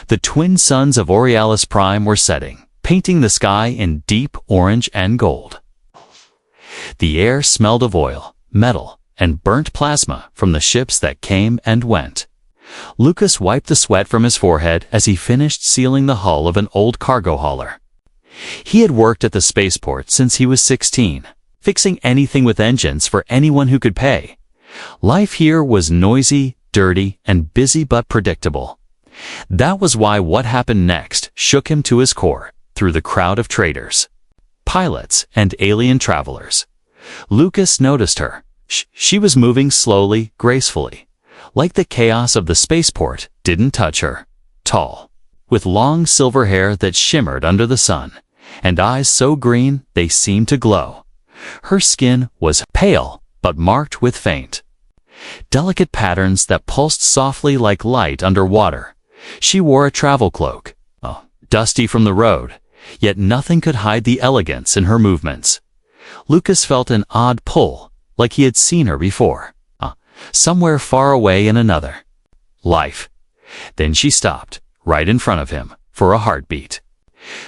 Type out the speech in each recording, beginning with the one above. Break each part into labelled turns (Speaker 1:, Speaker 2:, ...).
Speaker 1: The twin suns of Borealis Prime were setting, painting the sky in deep orange and gold. The air smelled of oil, metal, and burnt plasma from the ships that came and went. Lucas wiped the sweat from his forehead as he finished sealing the hull of an old cargo hauler. He had worked at the spaceport since he was 16, fixing anything with engines for anyone who could pay. Life here was noisy, dirty, and busy but predictable. That was why what happened next shook him to his core through the crowd of traders, pilots, and alien travelers. Lucas noticed her. She was moving slowly, gracefully, like the chaos of the spaceport didn't touch her. Tall, with long silver hair that shimmered under the sun, and eyes so green they seemed to glow. Her skin was pale, but marked with faint, delicate patterns that pulsed softly like light under water. She wore a travel cloak, dusty from the road, yet nothing could hide the elegance in her movements. Lucas felt an odd pull, like he had seen her before, somewhere far away in another life. Then she stopped, right in front of him, for a heartbeat.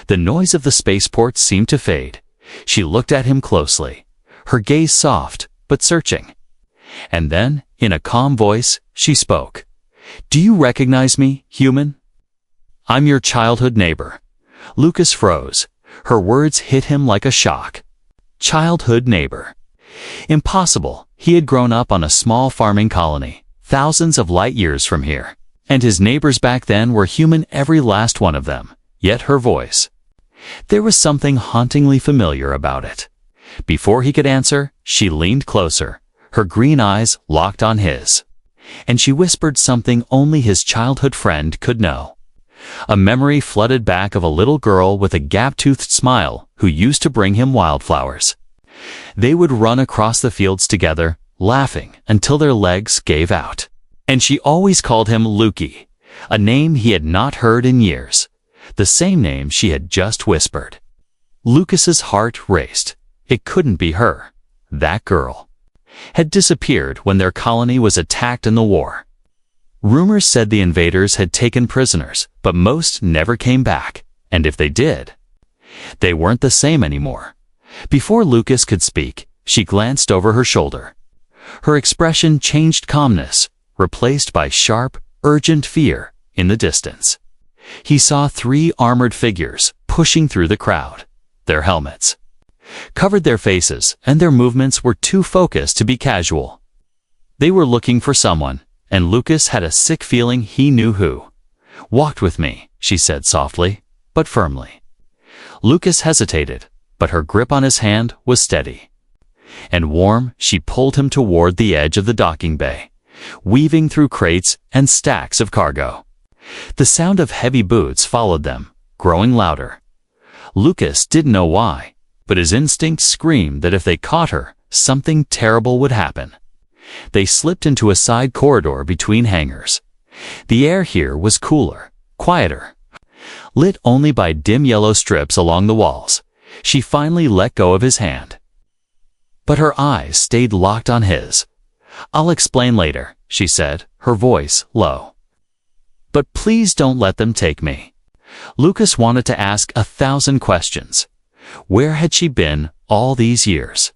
Speaker 1: The noise of the spaceport seemed to fade. She looked at him closely, her gaze soft but searching. And then, in a calm voice, she spoke. "Do you recognize me, human? I'm your childhood neighbor." Lucas froze. Her words hit him like a shock. Childhood neighbor. Impossible. He had grown up on a small farming colony, thousands of light years from here. And his neighbors back then were human, every last one of them. Yet her voice. There was something hauntingly familiar about it. Before he could answer, she leaned closer, her green eyes locked on his. And she whispered something only his childhood friend could know. A memory flooded back of a little girl with a gap-toothed smile who used to bring him wildflowers. They would run across the fields together, laughing until their legs gave out. And she always called him Lukey, a name he had not heard in years, the same name she had just whispered. Lucas's heart raced. It couldn't be her. That girl had disappeared when their colony was attacked in the war. Rumors said the invaders had taken prisoners, but most never came back, and if they did, they weren't the same anymore. Before Lucas could speak, she glanced over her shoulder. Her expression changed calmness, replaced by sharp, urgent fear in the distance. He saw 3 armored figures pushing through the crowd. Their helmets covered their faces, and their movements were too focused to be casual. They were looking for someone, and Lucas had a sick feeling he knew who. "Walk with me," she said softly, but firmly. Lucas hesitated, but her grip on his hand was steady. And warm, she pulled him toward the edge of the docking bay, weaving through crates and stacks of cargo. The sound of heavy boots followed them, growing louder. Lucas didn't know why, but his instincts screamed that if they caught her, something terrible would happen. They slipped into a side corridor between hangars. The air here was cooler, quieter, lit only by dim yellow strips along the walls. She finally let go of his hand, but her eyes stayed locked on his. "I'll explain later," she said, her voice low. "But please don't let them take me." Lucas wanted to ask 1,000 questions. Where had she been all these years?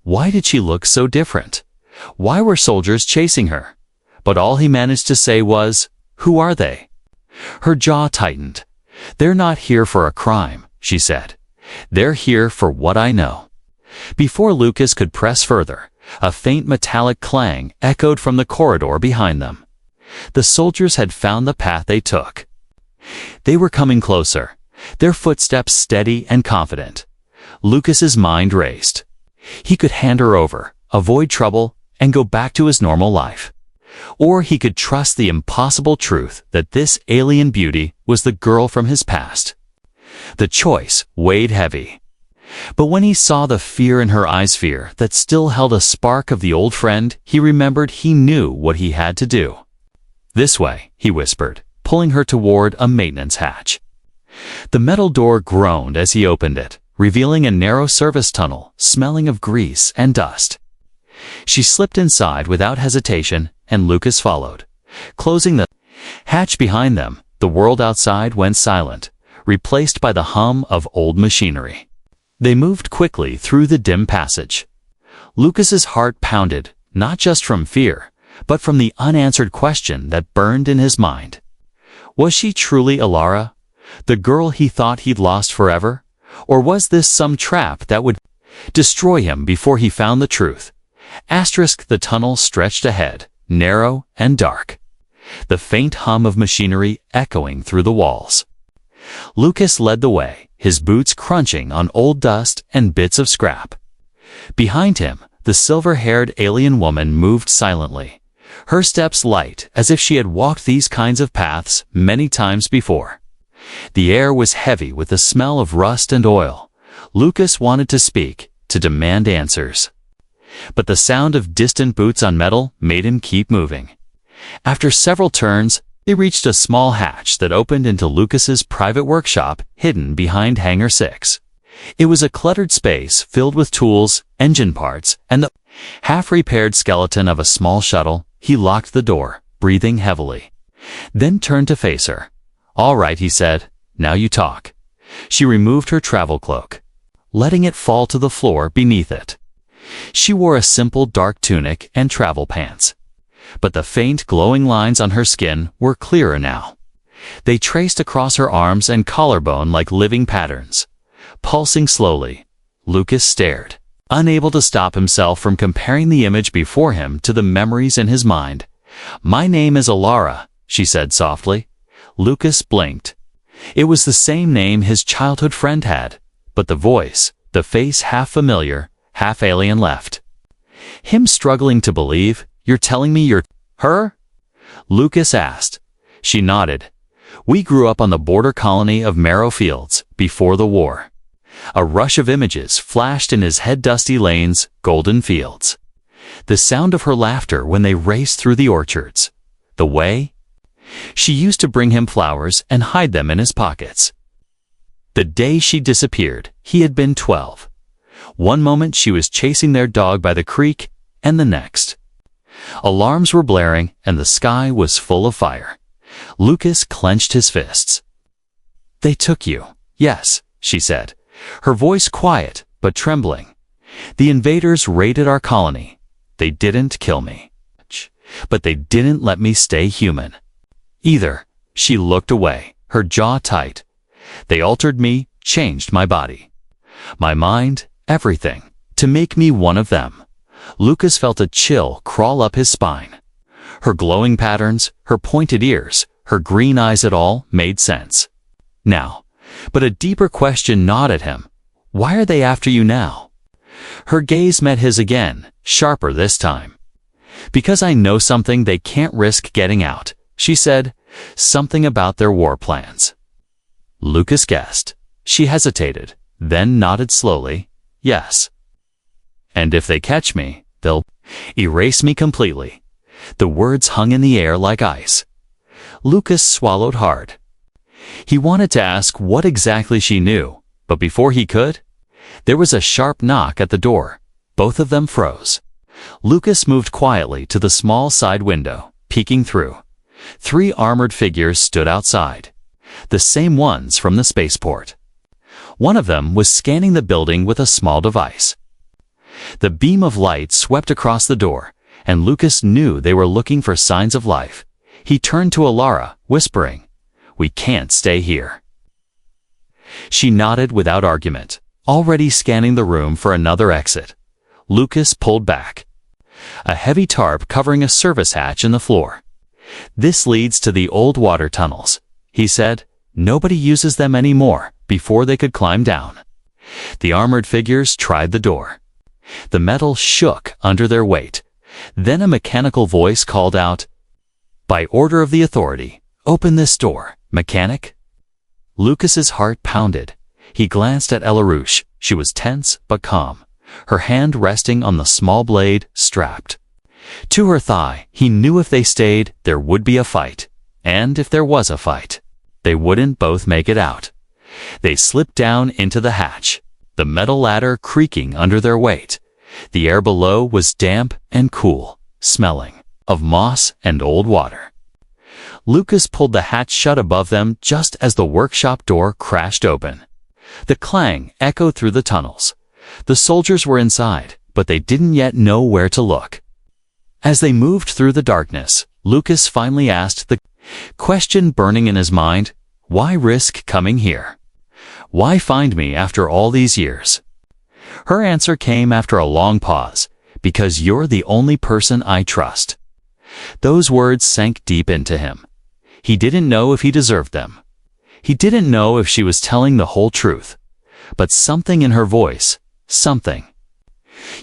Speaker 1: Why did she look so different? Why were soldiers chasing her? But all he managed to say was, "Who are they?" Her jaw tightened. "They're not here for a crime," she said. "They're here for what I know." Before Lucas could press further, a faint metallic clang echoed from the corridor behind them. The soldiers had found the path they took. They were coming closer, their footsteps steady and confident. Lucas's mind raced. He could hand her over, avoid trouble, and go back to his normal life. Or he could trust the impossible truth that this alien beauty was the girl from his past. The choice weighed heavy. But when he saw the fear in her eyes, fear that still held a spark of the old friend, he remembered he knew what he had to do. "This way," he whispered, pulling her toward a maintenance hatch. The metal door groaned as he opened it, revealing a narrow service tunnel smelling of grease and dust. She slipped inside without hesitation, and Lucas followed. Closing the hatch behind them, The world outside went silent, replaced by the hum of old machinery. They moved quickly through the dim passage. Lucas's heart pounded, not just from fear, but from the unanswered question that burned in his mind. Was she truly Alara, the girl he thought he'd lost forever? Or was this some trap that would destroy him before he found the truth? The tunnel stretched ahead, narrow and dark, the faint hum of machinery echoing through the walls. Lucas led the way, his boots crunching on old dust and bits of scrap. Behind him, the silver-haired alien woman moved silently, her steps light as if she had walked these kinds of paths many times before. The air was heavy with the smell of rust and oil. Lucas wanted to speak, to demand answers. But the sound of distant boots on metal made him keep moving. After several turns, they reached a small hatch that opened into Lucas's private workshop hidden behind Hangar 6. It was a cluttered space filled with tools, engine parts, and the half-repaired skeleton of a small shuttle. He locked the door, breathing heavily, then turned to face her. "All right," he said, "now you talk." She removed her travel cloak, letting it fall to the floor beneath it. She wore a simple dark tunic and travel pants, but the faint glowing lines on her skin were clearer now. They traced across her arms and collarbone like living patterns. Pulsing slowly, Lucas stared, unable to stop himself from comparing the image before him to the memories in his mind. "My name is Alara," she said softly. Lucas blinked. It was the same name his childhood friend had, but the voice, the face half familiar, half alien left him struggling to believe. "You're telling me you're her?" Lucas asked. She nodded. "We grew up on the border colony of Marrow Fields before the war." A rush of images flashed in his head: dusty lanes, golden fields. The sound of her laughter when they raced through the orchards. The way she used to bring him flowers and hide them in his pockets. The day she disappeared, he had been 12. One moment she was chasing their dog by the creek, and the next, alarms were blaring and the sky was full of fire. Lucas clenched his fists. "They took you." "Yes," she said, her voice quiet but trembling. "The invaders raided our colony. They didn't kill me, but they didn't let me stay human either." She looked away, her jaw tight. "They altered me, changed my body, my mind, everything, to make me one of them." Lucas felt a chill crawl up his spine. Her glowing patterns, her pointed ears, her green eyes, it all made sense now. But a deeper question gnawed at him. "Why are they after you now?" Her gaze met his again, sharper this time. "Because I know something they can't risk getting out," she said. "Something about their war plans." Lucas guessed. She hesitated, then nodded slowly. "Yes. And if they catch me, they'll erase me completely." The words hung in the air like ice. Lucas swallowed hard. He wanted to ask what exactly she knew, but before he could, there was a sharp knock at the door. Both of them froze. Lucas moved quietly to the small side window, peeking through. 3 armored figures stood outside, the same ones from the spaceport. One of them was scanning the building with a small device. The beam of light swept across the door, and Lucas knew they were looking for signs of life. He turned to Alara, whispering, "We can't stay here." She nodded without argument, already scanning the room for another exit. Lucas pulled back. A heavy tarp covering a service hatch in the floor. "This leads to the old water tunnels," he said. "Nobody uses them anymore," before they could climb down. The armored figures tried the door. The metal shook under their weight. Then a mechanical voice called out, "By order of the authority, open this door, mechanic." Lucas's heart pounded. He glanced at Elarouche. She was tense but calm, her hand resting on the small blade, strapped to her thigh. He knew if they stayed, there would be a fight. And if there was a fight, they wouldn't both make it out. They slipped down into the hatch, the metal ladder creaking under their weight. The air below was damp and cool, smelling of moss and old water. Lucas pulled the hatch shut above them just as the workshop door crashed open. The clang echoed through the tunnels. The soldiers were inside, but they didn't yet know where to look. As they moved through the darkness, Lucas finally asked the question burning in his mind, why risk coming here? Why find me after all these years? Her answer came after a long pause, because you're the only person I trust. Those words sank deep into him. He didn't know if he deserved them. He didn't know if she was telling the whole truth. But something in her voice, something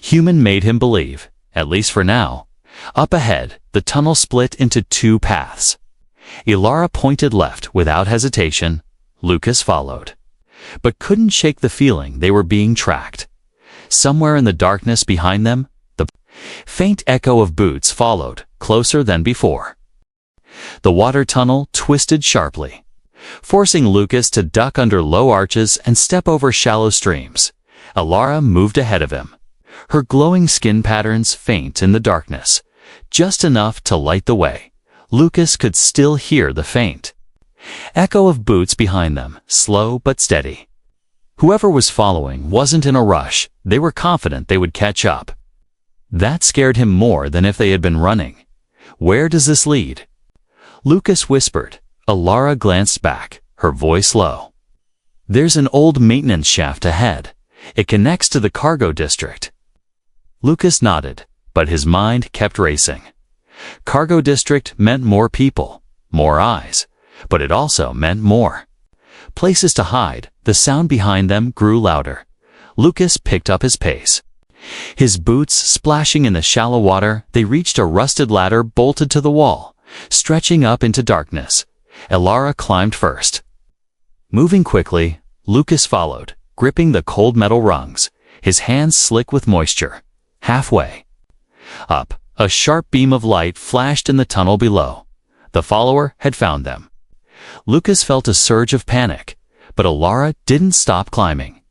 Speaker 1: human, made him believe, at least for now. Up ahead, the tunnel split into two paths. Ilara pointed left without hesitation. Lucas followed, but couldn't shake the feeling they were being tracked. Somewhere in the darkness behind them, the faint echo of boots followed, closer than before. The water tunnel twisted sharply, forcing Lucas to duck under low arches and step over shallow streams. Ilara moved ahead of him, her glowing skin patterns faint in the darkness, just enough to light the way. Lucas could still hear the faint echo of boots behind them, slow but steady. Whoever was following wasn't in a rush. They were confident they would catch up. That scared him more than if they had been running. Where does this lead? Lucas whispered. Ilara glanced back, her voice low. There's an old maintenance shaft ahead. It connects to the cargo district. Lucas nodded, but his mind kept racing. Cargo district meant more people, more eyes, but it also meant more places to hide. The sound behind them grew louder. Lucas picked up his pace. His boots splashing in the shallow water, they reached a rusted ladder bolted to the wall, stretching up into darkness. Ilara climbed first. Moving quickly, Lucas followed, gripping the cold metal rungs, his hands slick with moisture. Halfway up, a sharp beam of light flashed in the tunnel below. The follower had found them. Lucas felt a surge of panic, but Ilara didn't stop climbing.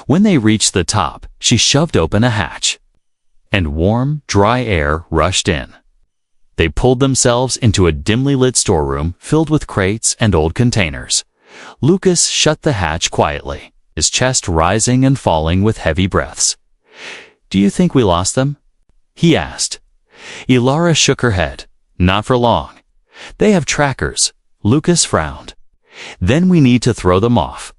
Speaker 1: When they reached the top, she shoved open a hatch, and warm, dry air rushed in. They pulled themselves into a dimly lit storeroom filled with crates and old containers. Lucas shut the hatch quietly, his chest rising and falling with heavy breaths. Do you think we lost them? He asked. Ilara shook her head. Not for long. They have trackers. Lucas frowned. Then we need to throw them off.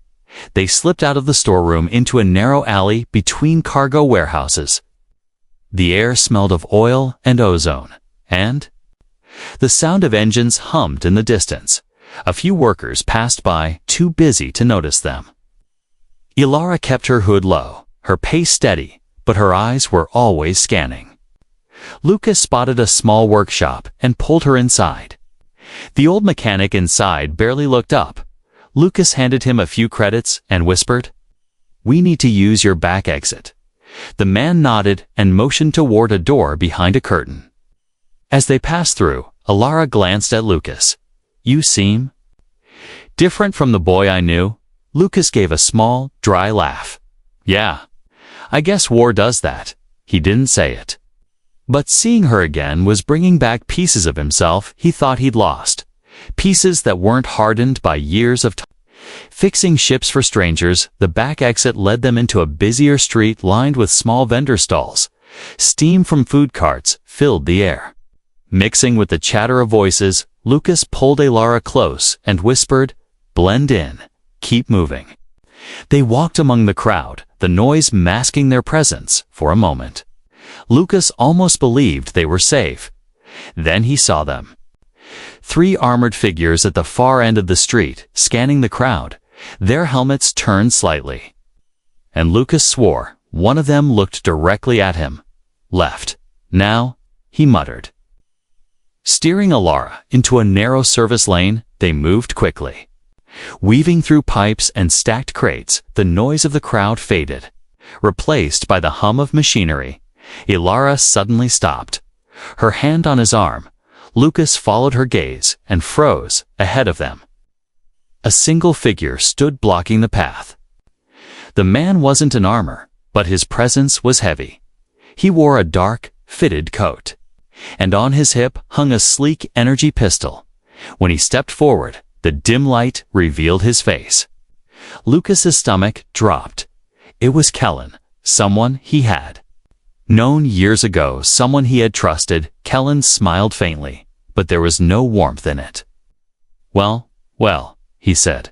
Speaker 1: They slipped out of the storeroom into a narrow alley between cargo warehouses. The air smelled of oil and ozone, and the sound of engines hummed in the distance. A few workers passed by, too busy to notice them. Ilara kept her hood low, her pace steady, but her eyes were always scanning. Lucas spotted a small workshop and pulled her inside. The old mechanic inside barely looked up. Lucas handed him a few credits and whispered, "We need to use your back exit." The man nodded and motioned toward a door behind a curtain. As they passed through, Ilara glanced at Lucas. "You seem different from the boy I knew." Lucas gave a small, dry laugh. "Yeah, I guess war does that." He didn't say it. But seeing her again was bringing back pieces of himself he thought he'd lost. Pieces that weren't hardened by years of fixing ships for strangers. The back exit led them into a busier street lined with small vendor stalls. Steam from food carts filled the air. Mixing with the chatter of voices, Lucas pulled Ilara close and whispered, "Blend in. Keep moving." They walked among the crowd, the noise masking their presence for a moment. Lucas almost believed they were safe. Then he saw them. 3 armored figures at the far end of the street, scanning the crowd, their helmets turned slightly. And Lucas swore one of them looked directly at him. "Left. Now," he muttered. Steering Ilara into a narrow service lane, they moved quickly. Weaving through pipes and stacked crates, the noise of the crowd faded, replaced by the hum of machinery. Ilara suddenly stopped, her hand on his arm. Lucas followed her gaze and froze ahead of them. A single figure stood blocking the path. The man wasn't in armor, but his presence was heavy. He wore a dark, fitted coat, and on his hip hung a sleek energy pistol. When he stepped forward, the dim light revealed his face. Lucas's stomach dropped. It was Kellen, someone he had known years ago, someone he had trusted. Kellen smiled faintly, but there was no warmth in it. Well, he said.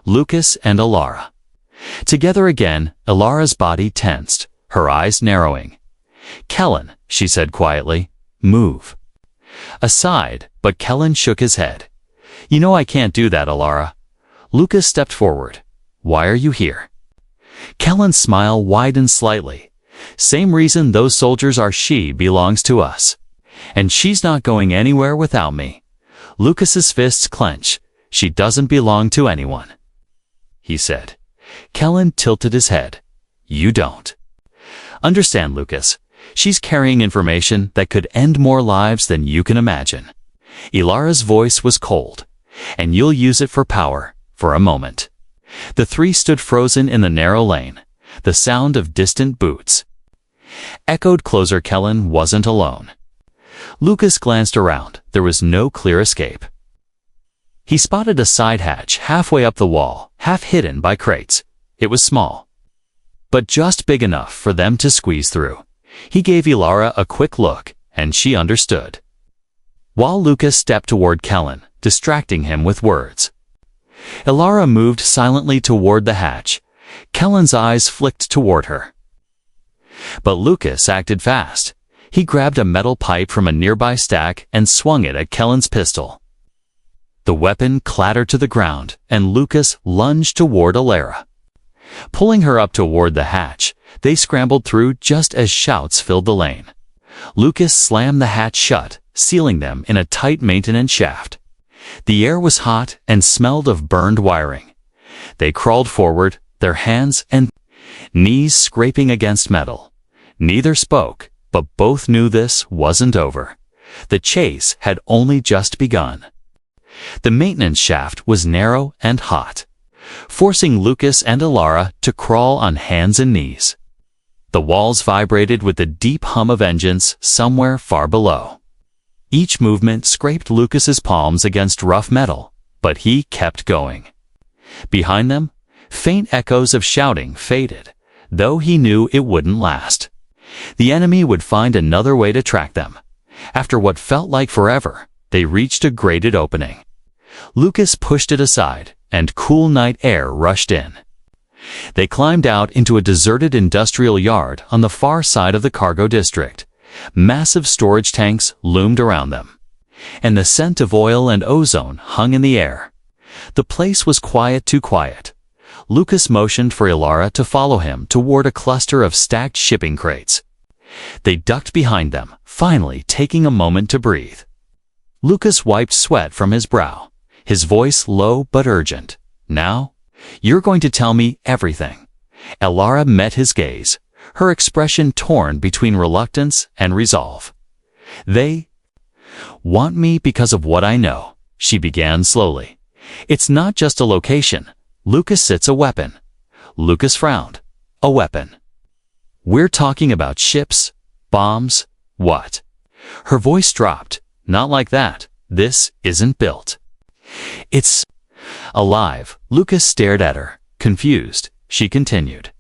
Speaker 1: Lucas and Alara. Together again, Alara's body tensed, her eyes narrowing. Kellen, she said quietly, move. Aside, but Kellen shook his head. You know I can't do that, Alara. Lucas stepped forward. Why are you here? Kellen's smile widened slightly. Same reason those soldiers are. She belongs to us. And she's not going anywhere without me. Lucas's fists clenched. She doesn't belong to anyone, he said. Kellen tilted his head. You don't understand, Lucas. She's carrying information that could end more lives than you can imagine. Alara's voice was cold. And you'll use it for power, for a moment. The three stood frozen in the narrow lane. The sound of distant boots echoed closer. Kellen wasn't alone. Lucas glanced around. There was no clear escape. He spotted a side hatch halfway up the wall, half hidden by crates. It was small, but just big enough for them to squeeze through. He gave Alara a quick look, and she understood. While Lucas stepped toward Kellen, distracting him with words, Alara moved silently toward the hatch. Kellen's eyes flicked toward her. But Lucas acted fast. He grabbed a metal pipe from a nearby stack and swung it at Kellen's pistol. The weapon clattered to the ground, and Lucas lunged toward Alara. Pulling her up toward the hatch, they scrambled through just as shouts filled the lane. Lucas slammed the hatch shut, sealing them in a tight maintenance shaft. The air was hot and smelled of burned wiring. They crawled forward, their hands and knees scraping against metal. Neither spoke, but both knew this wasn't over. The chase had only just begun. The maintenance shaft was narrow and hot, forcing Lucas and Alara to crawl on hands and knees. The walls vibrated with the deep hum of engines somewhere far below. Each movement scraped Lucas's palms against rough metal, but he kept going. Behind them, faint echoes of shouting faded, though he knew it wouldn't last. The enemy would find another way to track them. After what felt like forever, they reached a grated opening. Lucas pushed it aside, and cool night air rushed in. They climbed out into a deserted industrial yard on the far side of the cargo district. Massive storage tanks loomed around them, and the scent of oil and ozone hung in the air. The place was quiet, too quiet. Lucas motioned for Alara to follow him toward a cluster of stacked shipping crates. They ducked behind them, finally taking a moment to breathe. Lucas wiped sweat from his brow, his voice low but urgent. Now, you're going to tell me everything. Alara met his gaze, her expression torn between reluctance and resolve. They want me because of what I know, she began slowly. It's not just a location. Lucas sits a weapon. Lucas frowned. A weapon. We're talking about ships, bombs, what? Her voice dropped. Not like that. This isn't built. It's alive. Lucas stared at her, confused. She continued.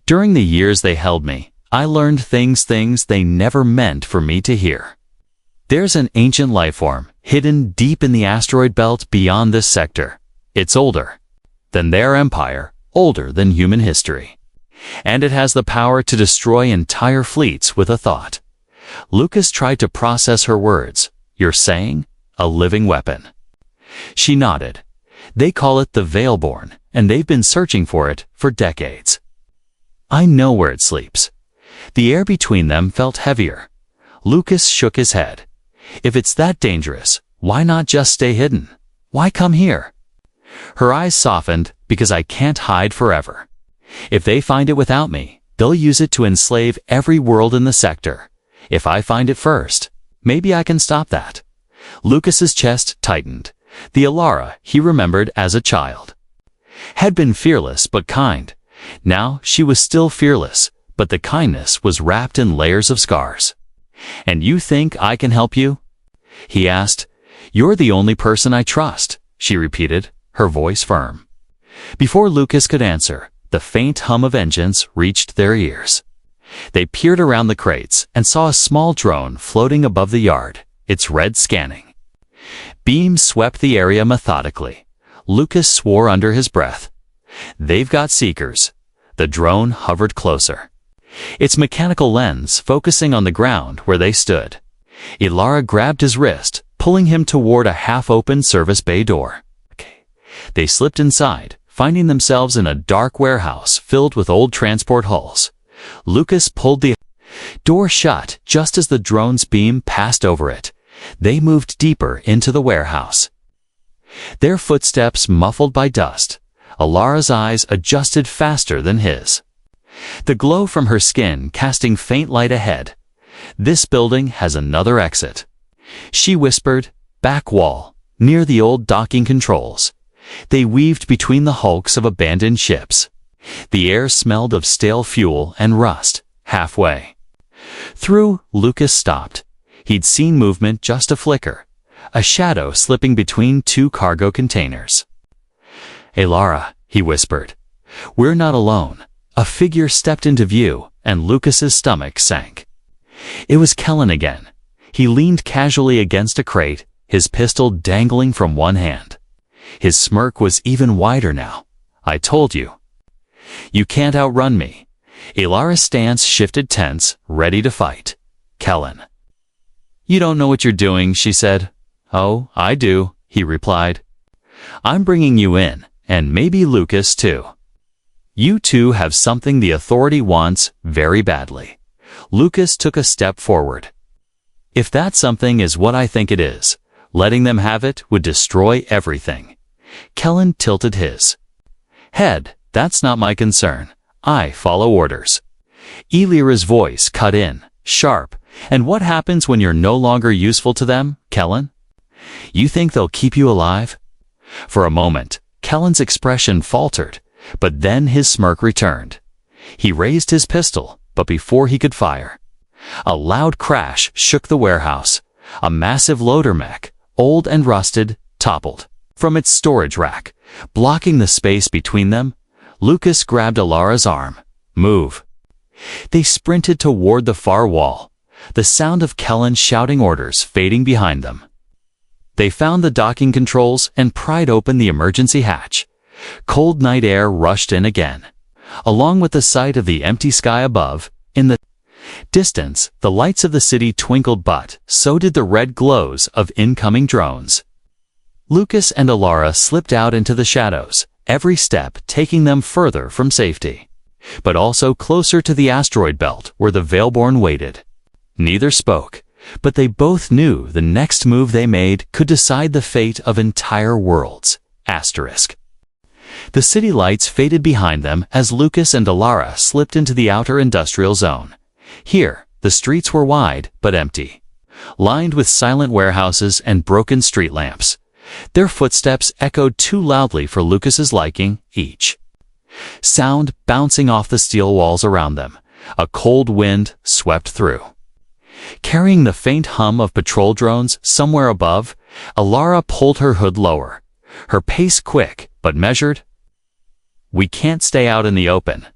Speaker 1: During the years they held me, I learned things they never meant for me to hear. There's an ancient life form hidden deep in the asteroid belt beyond this sector. It's older than their empire, older than human history. And it has the power to destroy entire fleets with a thought. Lucas tried to process her words. You're saying? A living weapon. She nodded. They call it the Veilborn, and they've been searching for it for decades. I know where it sleeps. The air between them felt heavier. Lucas shook his head. If it's that dangerous, why not just stay hidden? Why come here? Her eyes softened. Because I can't hide forever. If they find it without me, they'll use it to enslave every world in the sector. If I find it first, maybe I can stop that. Lucas's chest tightened. The Alara he remembered as a child had been fearless but kind. Now she was still fearless, but the kindness was wrapped in layers of scars. And you think I can help you? He asked. "You're the only person I trust," she repeated, her voice firm. Before Lucas could answer, the faint hum of engines reached their ears. They peered around the crates and saw a small drone floating above the yard, its red scanning. Beams swept the area methodically. Lucas swore under his breath. "They've got seekers." The drone hovered closer, its mechanical lens focusing on the ground where they stood. Ilara grabbed his wrist, pulling him toward a half-open service bay door. They slipped inside, finding themselves in a dark warehouse filled with old transport hulls. Lucas pulled the door shut just as the drone's beam passed over it. They moved deeper into the warehouse, their footsteps muffled by dust. Ilara's eyes adjusted faster than his, the glow from her skin casting faint light ahead. "This building has another exit," she whispered. "Back wall, near the old docking controls." They weaved between the hulks of abandoned ships. The air smelled of stale fuel and rust. Halfway through, Lucas stopped. He'd seen movement, just a flicker, a shadow slipping between two cargo containers. "Ilara," he whispered. "We're not alone." A figure stepped into view, and Lucas's stomach sank. It was Kellen again. He leaned casually against a crate, his pistol dangling from one hand. His smirk was even wider now. "I told you. You can't outrun me." Ilara's stance shifted tense, ready to fight. "Kellen." "You don't know what you're doing," she said. "Oh, I do," he replied. "I'm bringing you in, and maybe Lucas too. You two have something the authority wants very badly." Lucas took a step forward. "If that something is what I think it is, letting them have it would destroy everything." Kellen tilted his head. "That's not my concern. I follow orders." Ilira's voice cut in, sharp. "And what happens when you're no longer useful to them, Kellen? You think they'll keep you alive?" For a moment, Kellen's expression faltered, but then his smirk returned. He raised his pistol, but before he could fire, a loud crash shook the warehouse. A massive loader mech, old and rusted, toppled from its storage rack, blocking the space between them. Lucas grabbed Ilara's arm. "Move." They sprinted toward the far wall, the sound of Kellen shouting orders fading behind them. They found the docking controls and pried open the emergency hatch. Cold night air rushed in again, along with the sight of the empty sky above. In the distance, the lights of the city twinkled, but so did the red glows of incoming drones. Lucas and Ilara slipped out into the shadows, every step taking them further from safety, but also closer to the asteroid belt where the Veilborn waited. Neither spoke, but they both knew the next move they made could decide the fate of entire worlds. Asterisk. The city lights faded behind them as Lucas and Ilara slipped into the outer industrial zone. Here, the streets were wide but empty, lined with silent warehouses and broken street lamps. Their footsteps echoed too loudly for Lucas's liking, each sound bouncing off the steel walls around them. A cold wind swept through, carrying the faint hum of patrol drones somewhere above. Ilara pulled her hood lower, her pace quick but measured. "We can't stay out in the open,"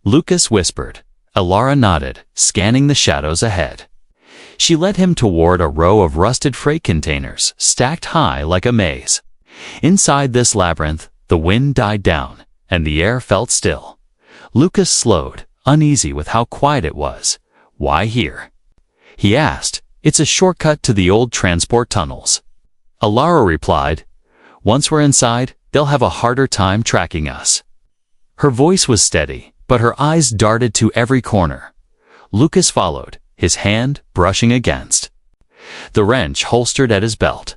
Speaker 1: Lucas whispered. Ilara nodded, scanning the shadows ahead. She led him toward a row of rusted freight containers, stacked high like a maze. Inside this labyrinth, the wind died down, and the air felt still. Lucas slowed, uneasy with how quiet it was. "Why here?" he asked. "It's a shortcut to the old transport tunnels." Ilara replied, "Once we're inside, they'll have a harder time tracking us." Her voice was steady, but her eyes darted to every corner. Lucas followed, his hand brushing against the wrench holstered at his belt.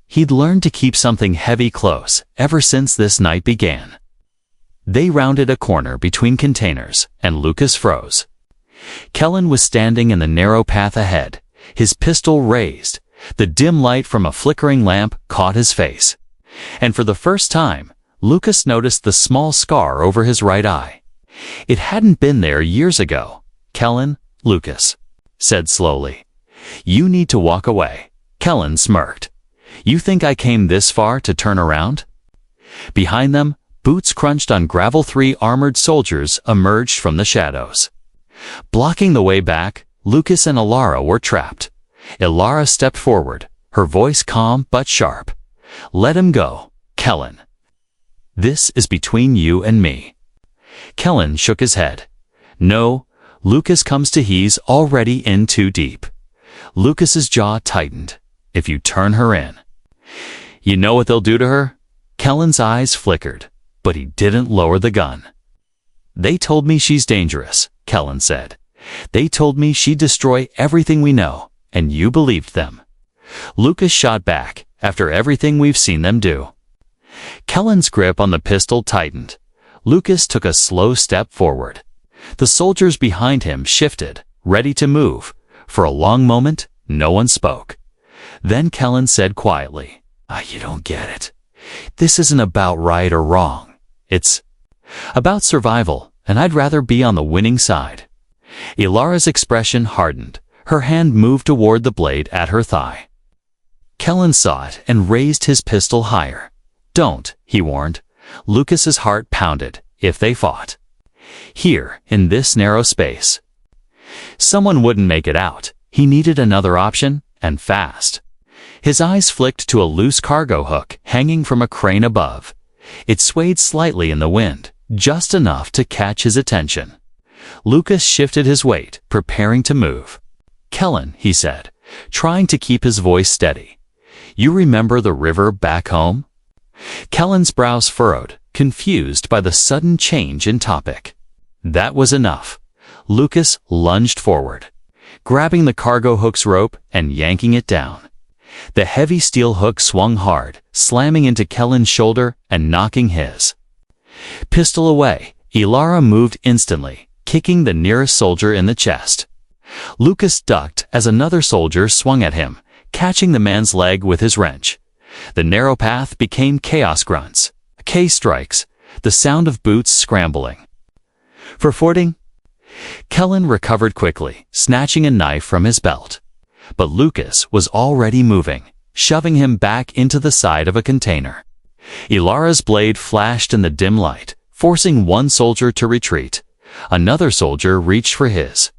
Speaker 1: He'd learned to keep something heavy close ever since this night began. They rounded a corner between containers, and Lucas froze. Kellen was standing in the narrow path ahead, his pistol raised. The dim light from a flickering lamp caught his face, and for the first time, Lucas noticed the small scar over his right eye. It hadn't been there years ago. "Kellen," Lucas said slowly, "you need to walk away." Kellen smirked. You think I came this far to turn around? Behind them, boots crunched on gravel. 3 armored soldiers emerged from the shadows. Blocking the way back, Lucas and Alara were trapped. Alara stepped forward, her voice calm but sharp. Let him go, Kellen. This is between you and me. Kellen shook his head. No, Lucas comes to. He's already in too deep. Lucas's jaw tightened. If you turn her in. You know what they'll do to her? Kellen's eyes flickered, but he didn't lower the gun. They told me she's dangerous, Kellen said. They told me she'd destroy everything we know, and you believed them. Lucas shot back, after everything we've seen them do. Kellen's grip on the pistol tightened. Lucas took a slow step forward. The soldiers behind him shifted, ready to move. For a long moment, no one spoke. Then Kellen said quietly, You don't get it. This isn't about right or wrong. It's about survival, and I'd rather be on the winning side. Ilara's expression hardened. Her hand moved toward the blade at her thigh. Kellen saw it and raised his pistol higher. Don't, he warned. Lucas's heart pounded. If they fought. Here, in this narrow space. Someone wouldn't make it out. He needed another option, and fast. His eyes flicked to a loose cargo hook hanging from a crane above. It swayed slightly in the wind, just enough to catch his attention. Lucas shifted his weight, preparing to move. Kellen, he said, trying to keep his voice steady. You remember the river back home? Kellen's brows furrowed, confused by the sudden change in topic. That was enough. Lucas lunged forward, grabbing the cargo hook's rope and yanking it down. The heavy steel hook swung hard, slamming into Kellen's shoulder and knocking his pistol away. Ilara moved instantly, kicking the nearest soldier in the chest. Lucas ducked as another soldier swung at him, catching the man's leg with his wrench. The narrow path became chaos grunts, K-strikes, the sound of boots scrambling. For footing? Kellen recovered quickly, snatching a knife from his belt. But Lucas was already moving, shoving him back into the side of a container. Ilara's blade flashed in the dim light, forcing one soldier to retreat. Another soldier reached for his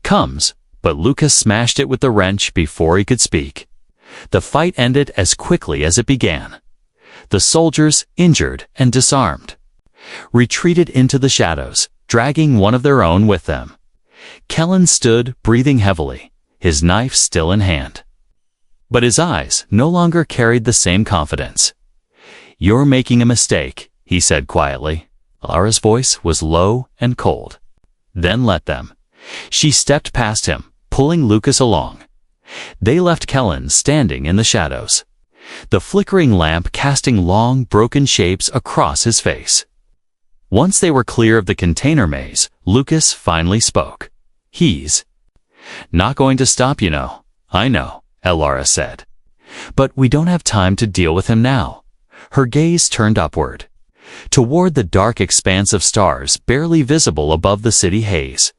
Speaker 1: comes, but Lucas smashed it with the wrench before he could speak. The fight ended as quickly as it began. The soldiers, injured and disarmed, retreated into the shadows, dragging one of their own with them. Kellen stood, breathing heavily, his knife still in hand. But his eyes no longer carried the same confidence. You're making a mistake, he said quietly. Lara's voice was low and cold. Then let them. She stepped past him, pulling Lucas along. They left Kellen standing in the shadows, the flickering lamp casting long, broken shapes across his face. Once they were clear of the container maze, Lucas finally spoke. He's not going to stop, you know. I know, Elara said. But we don't have time to deal with him now. Her gaze turned upward, toward the dark expanse of stars barely visible above the city haze.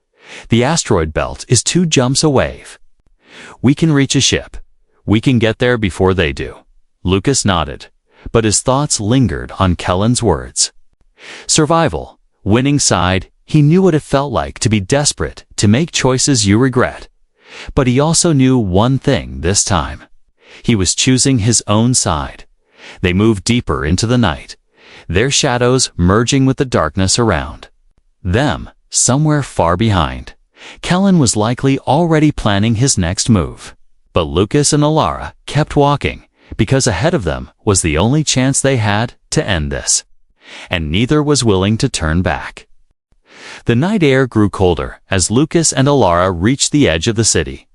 Speaker 1: The asteroid belt is 2 jumps away. We can reach a ship. We can get there before they do. Lucas nodded, but his thoughts lingered on Kellen's words. Survival, winning side, he knew what it felt like to be desperate, to make choices you regret. But he also knew one thing this time. He was choosing his own side. They moved deeper into the night, their shadows merging with the darkness around them, somewhere far behind. Kellen was likely already planning his next move. But Lucas and Alara kept walking, because ahead of them was the only chance they had to end this. And neither was willing to turn back. The night air grew colder as Lucas and Alara reached the edge of the city.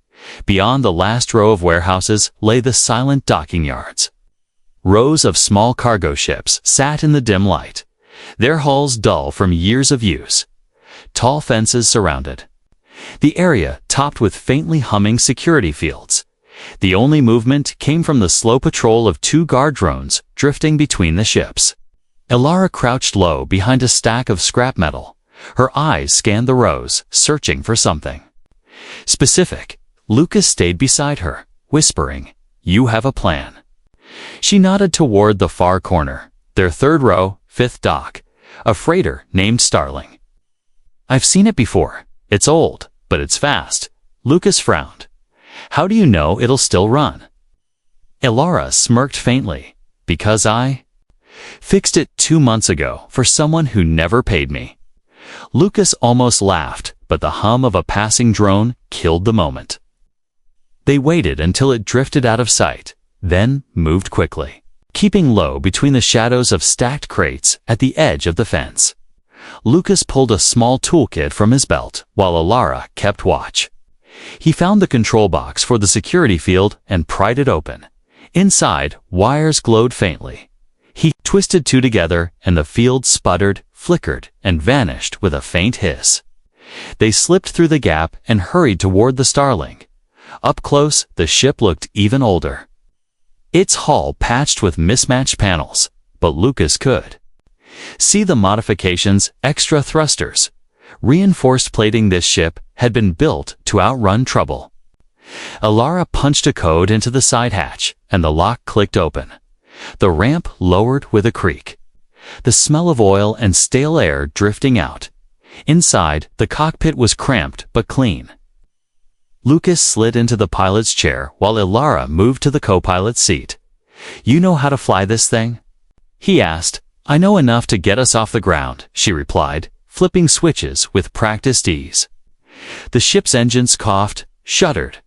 Speaker 1: Beyond the last row of warehouses lay the silent docking yards. Rows of small cargo ships sat in the dim light, their hulls dull from years of use. Tall fences surrounded the area, topped with faintly humming security fields. The only movement came from the slow patrol of 2 guard drones drifting between the ships. Alara crouched low behind a stack of scrap metal. Her eyes scanned the rows, searching for something specific. Lucas stayed beside her, whispering, "You have a plan." She nodded toward the far corner, their third row, fifth dock, a freighter named Starling. I've seen it before. It's old, but it's fast. Lucas frowned. How do you know it'll still run? Ilara smirked faintly. Because I fixed it 2 months ago for someone who never paid me. Lucas almost laughed, but the hum of a passing drone killed the moment. They waited until it drifted out of sight, then moved quickly, keeping low between the shadows of stacked crates at the edge of the fence. Lucas pulled a small toolkit from his belt while Ilara kept watch. He found the control box for the security field and pried it open. Inside, wires glowed faintly. He twisted two together and the field sputtered, flickered, and vanished with a faint hiss. They slipped through the gap and hurried toward the Starling. Up close, the ship looked even older. Its hull patched with mismatched panels, but Lucas could see the modifications, extra thrusters. Reinforced plating. This ship had been built to outrun trouble. Ilara punched a code into the side hatch, and the lock clicked open. The ramp lowered with a creak. The smell of oil and stale air drifting out. Inside, the cockpit was cramped but clean. Lucas slid into the pilot's chair while Ilara moved to the co-pilot's seat. You know how to fly this thing? He asked. I know enough to get us off the ground, she replied, flipping switches with practiced ease. The ship's engines coughed, shuddered,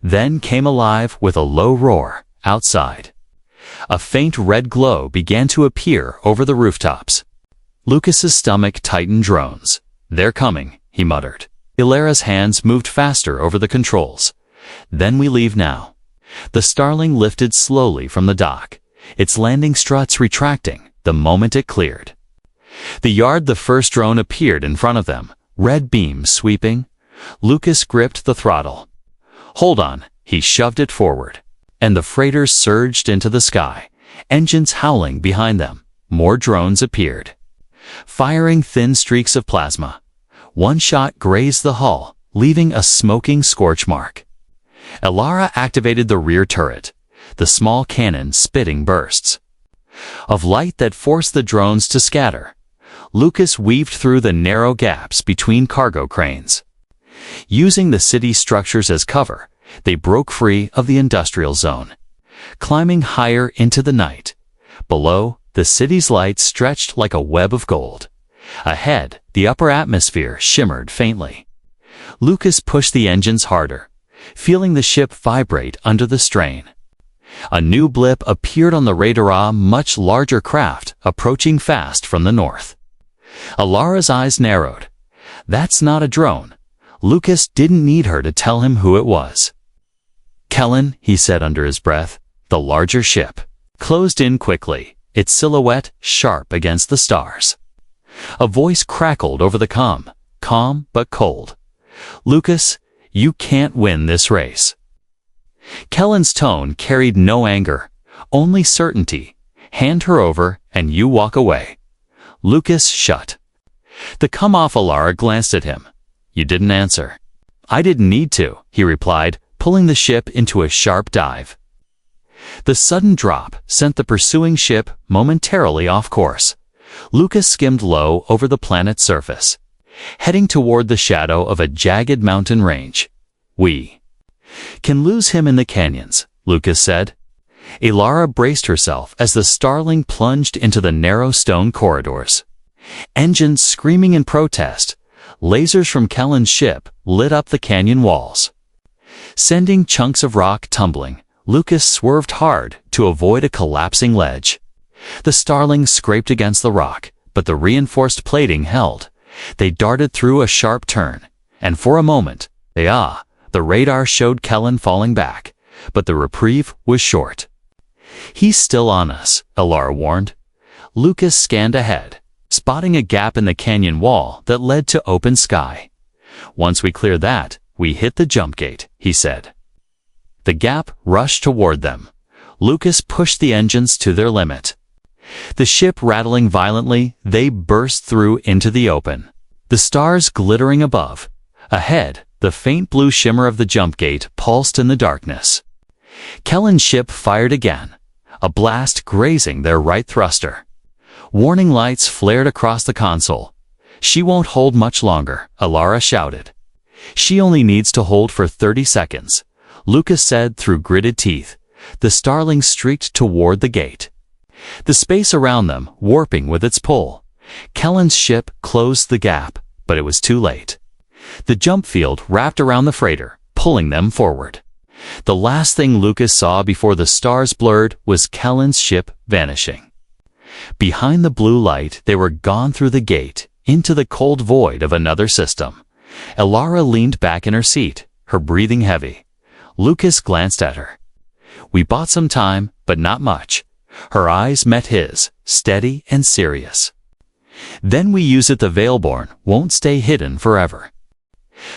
Speaker 1: then came alive with a low roar outside. A faint red glow began to appear over the rooftops. Lucas's stomach tightened. Drones. They're coming, he muttered. Ilara's hands moved faster over the controls. Then we leave now. The Starling lifted slowly from the dock, its landing struts retracting the moment it cleared. The yard. The first drone appeared in front of them, red beams sweeping. Lucas gripped the throttle. Hold on, he shoved it forward, and the freighters surged into the sky, engines howling behind them. More drones appeared, firing thin streaks of plasma. One shot grazed the hull, leaving a smoking scorch mark. Ilara activated the rear turret, the small cannon spitting bursts of light that forced the drones to scatter. Lucas weaved through the narrow gaps between cargo cranes. Using the city structures as cover, they broke free of the industrial zone, climbing higher into the night. Below, the city's lights stretched like a web of gold. Ahead, the upper atmosphere shimmered faintly. Lucas pushed the engines harder, feeling the ship vibrate under the strain. A new blip appeared on the radar, a much larger craft approaching fast from the north. Ilara's eyes narrowed. That's not a drone. Lucas didn't need her to tell him who it was. Kellen, he said under his breath. The larger ship closed in quickly, its silhouette sharp against the stars. A voice crackled over the comm, calm but cold. Lucas, you can't win this race. Kellen's tone carried no anger, only certainty. Hand her over and you walk away. Lucas shut the comm off. Ilara glanced at him. You didn't answer. I didn't need to, he replied, pulling the ship into a sharp dive. The sudden drop sent the pursuing ship momentarily off course. Lucas skimmed low over the planet's surface, heading toward the shadow of a jagged mountain range. We can lose him in the canyons, Lucas said. Ilara braced herself as the Starling plunged into the narrow stone corridors. Engines screaming in protest, lasers from Kellen's ship lit up the canyon walls, sending chunks of rock tumbling. Lucas swerved hard to avoid a collapsing ledge. The Starling scraped against the rock, but the reinforced plating held. They darted through a sharp turn, and for a moment, the radar showed Kellen falling back, but the reprieve was short. He's still on us, Ilara warned. Lucas scanned ahead, spotting a gap in the canyon wall that led to open sky. Once we clear that, we hit the jump gate, he said. The gap rushed toward them. Lucas pushed the engines to their limit. The ship rattling violently, they burst through into the open, the stars glittering above. Ahead, the faint blue shimmer of the jump gate pulsed in the darkness. Kellen's ship fired again, a blast grazing their right thruster. Warning lights flared across the console. "She won't hold much longer," Alara shouted. "She only needs to hold for 30 seconds," Lucas said through gritted teeth. The Starling streaked toward the gate, the space around them warping with its pull. Kellen's ship closed the gap, but it was too late. The jump field wrapped around the freighter, pulling them forward. The last thing Lucas saw before the stars blurred was Kellen's ship vanishing. Behind the blue light, they were gone through the gate, into the cold void of another system. Alara leaned back in her seat, her breathing heavy. Lucas glanced at her. "We bought some time, but not much." Her eyes met his, steady and serious. "Then we use it the Veilborn won't stay hidden forever."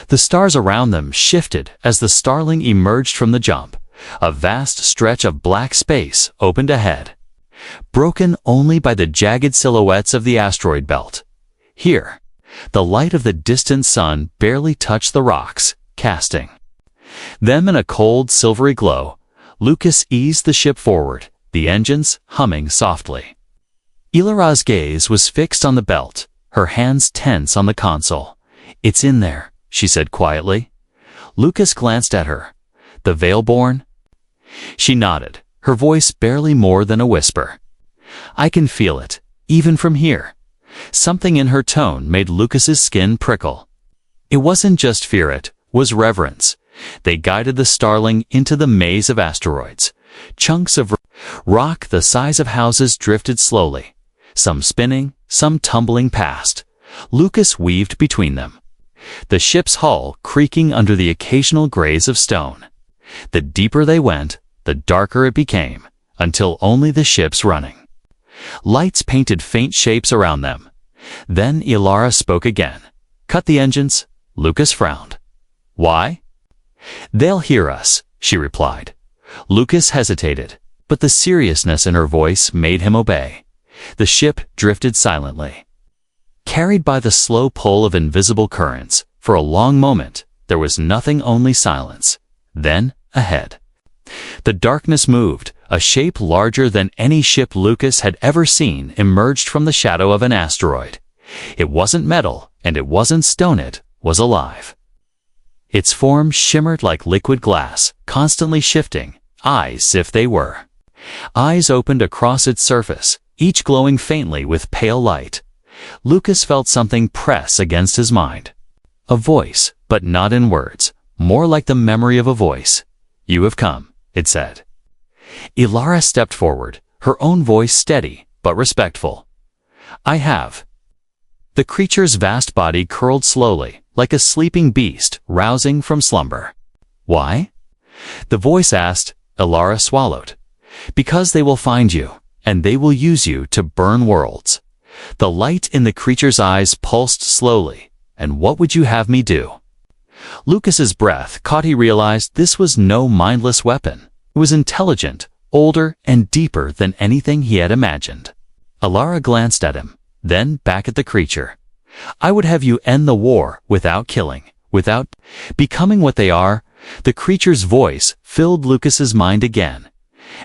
Speaker 1: The stars around them shifted as the Starling emerged from the jump. A vast stretch of black space opened ahead, broken only by the jagged silhouettes of the asteroid belt. Here, the light of the distant sun barely touched the rocks, casting them in a cold, silvery glow. Lucas eased the ship forward, the engines humming softly. Ilara's gaze was fixed on the belt, her hands tense on the console. "It's in there," she said quietly. Lucas glanced at her. "The Veilborn?" She nodded, her voice barely more than a whisper. "I can feel it, even from here." Something in her tone made Lucas's skin prickle. It wasn't just fear, it was reverence. They guided the Starling into the maze of asteroids. Chunks of rock the size of houses drifted slowly, some spinning, some tumbling past. Lucas weaved between them, the ship's hull creaking under the occasional graze of stone. The deeper they went, the darker it became, until only the ship's running. Lights painted faint shapes around them. Then Ilara spoke again. "Cut the engines." Lucas frowned. "Why?" "They'll hear us," she replied. Lucas hesitated, but the seriousness in her voice made him obey. The ship drifted silently, carried by the slow pull of invisible currents. For a long moment, there was nothing, only silence. Then, ahead, the darkness moved. A shape larger than any ship Lucas had ever seen emerged from the shadow of an asteroid. It wasn't metal, and it wasn't stone, it was alive. Its form shimmered like liquid glass, constantly shifting, eyes if they were. Eyes opened across its surface, each glowing faintly with pale light. Lucas felt something press against his mind. A voice, but not in words, more like the memory of a voice. "You have come," it said. Ilara stepped forward, her own voice steady but respectful. "I have." The creature's vast body curled slowly, like a sleeping beast rousing from slumber. "Why?" the voice asked. Ilara swallowed. "Because they will find you, and they will use you to burn worlds." The light in the creature's eyes pulsed slowly. "And what would you have me do?" Lucas's breath caught. He realized this was no mindless weapon. It was intelligent, older, and deeper than anything he had imagined. Ilara glanced at him, then back at the creature. "I would have you end the war without killing, without becoming what they are." The creature's voice filled Lucas's mind again.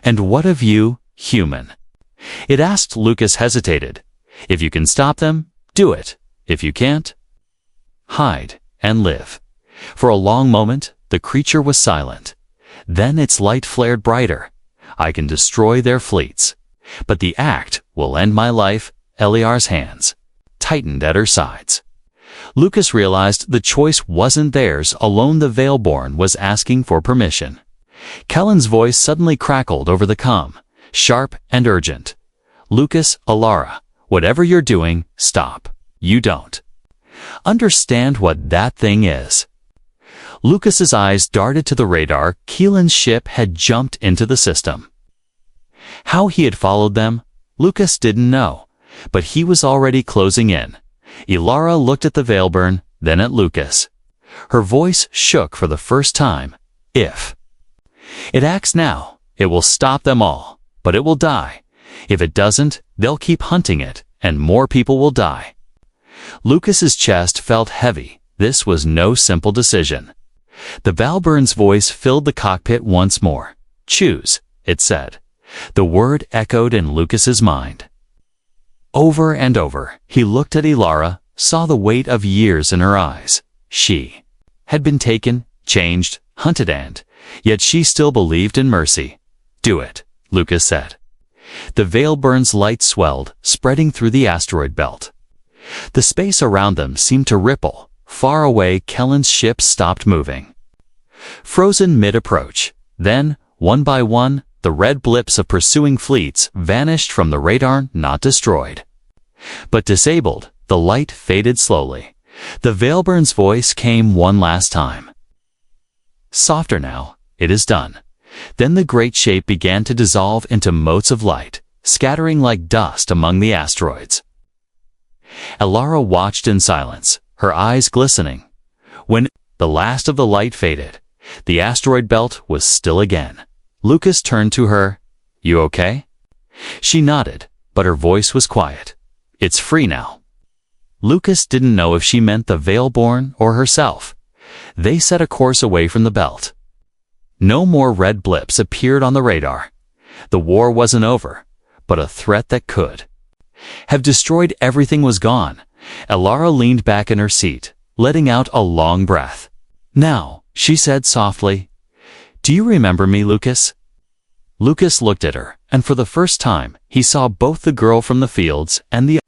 Speaker 1: "And what of you, human?" it asked. Lucas hesitated. "If you can stop them, do it. If you can't, hide and live." For a long moment, the creature was silent. Then its light flared brighter. "I can destroy their fleets, but the act will end my life." Eliar's hands tightened at her sides. Lucas realized the choice wasn't theirs alone. The Veilborn was asking for permission. Kellen's voice suddenly crackled over the comm, sharp and urgent. "Lucas, Ilara, whatever you're doing, stop. You don't understand what that thing is." Lucas's eyes darted to the radar. Keelan's ship had jumped into the system. How he had followed them, Lucas didn't know, but he was already closing in. Ilara looked at the Veilborn, then at Lucas. Her voice shook for the first time. "If it acts now, it will stop them all, but it will die. If it doesn't, they'll keep hunting it, and more people will die." Lucas's chest felt heavy. This was no simple decision. The Veilborn's voice filled the cockpit once more. "Choose," it said. The word echoed in Lucas's mind. Over and over, he looked at Ilara, saw the weight of years in her eyes. She had been taken, changed, hunted, and yet she still believed in mercy. Do it, Lucas said. The Veilburn's light swelled, spreading through the asteroid belt. The space around them seemed to ripple. Far away, Kellen's ship stopped moving, frozen mid-approach. Then, one by one, the red blips of pursuing fleets vanished from the radar, not destroyed, but disabled. The light faded slowly. The Veilburn's voice came one last time. Softer now, it is done. Then the great shape began to dissolve into motes of light, scattering like dust among the asteroids. Ilara watched in silence, her eyes glistening. When the last of the light faded, the asteroid belt was still again. Lucas turned to her. You okay? She nodded, but her voice was quiet. It's free now. Lucas didn't know if she meant the Veilborn or herself. They set a course away from the belt. No more red blips appeared on the radar. The war wasn't over, but a threat that could have destroyed everything was gone. Ilara leaned back in her seat, letting out a long breath. Now, she said softly, do you remember me, Lucas? Lucas looked at her, and for the first time, he saw both the girl from the fields and the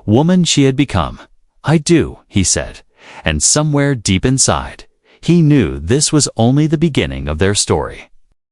Speaker 1: woman she had become. I do, he said, and somewhere deep inside, he knew this was only the beginning of their story.